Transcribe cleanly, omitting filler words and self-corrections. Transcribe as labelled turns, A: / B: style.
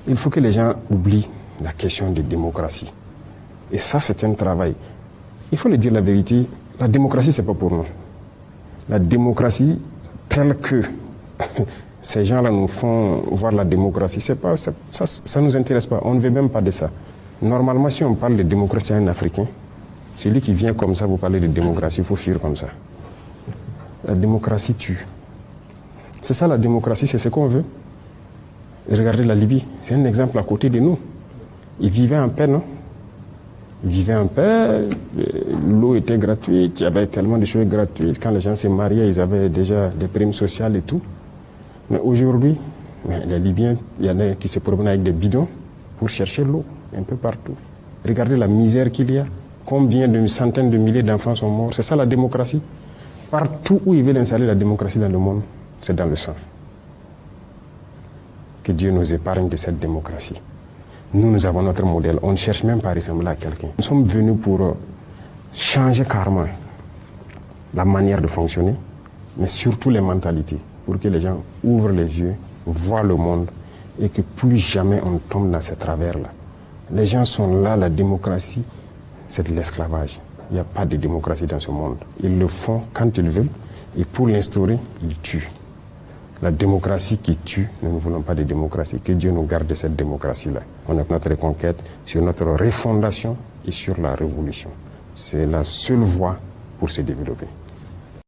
A: Il faut que les gens oublient la question de démocratie. Et ça, c'est un travail. Il faut le dire la vérité, la démocratie, ce n'est pas pour nous. La démocratie, telle que ces gens-là nous font voir la démocratie, ça ne nous intéresse pas. On ne veut même pas de ça. Normalement, si on parle de démocratie à un Africain, c'est lui qui vient comme ça, vous parlez de démocratie, il faut fuir comme ça. La démocratie tue. C'est ça la démocratie, c'est ce qu'on veut. Et regardez la Libye, c'est un exemple à côté de nous. Ils vivaient en paix, non? Ils vivaient en paix, l'eau était gratuite, il y avait tellement de choses gratuites. Quand les gens se mariaient, ils avaient déjà des primes sociales et tout. Mais aujourd'hui, les Libyens, il y en a qui se promènent avec des bidons pour chercher l'eau un peu partout. Regardez la misère qu'il y a. Combien de centaines de milliers d'enfants sont morts. C'est ça la démocratie. Partout où ils veulent installer la démocratie dans le monde, c'est dans le sang. Que Dieu nous épargne de cette démocratie. Nous avons notre modèle. On ne cherche même pas à ressembler à quelqu'un. Nous sommes venus pour changer carrément la manière de fonctionner, mais surtout les mentalités, pour que les gens ouvrent les yeux, voient le monde et que plus jamais on tombe dans ces travers-là. Les gens sont là, la démocratie, c'est de l'esclavage. Il n'y a pas de démocratie dans ce monde. Ils le font quand ils veulent et pour l'instaurer, ils tuent. La démocratie qui tue, nous ne voulons pas de démocratie. Que Dieu nous garde de cette démocratie-là. On a notre reconquête sur notre refondation et sur la révolution. C'est la seule voie pour se développer.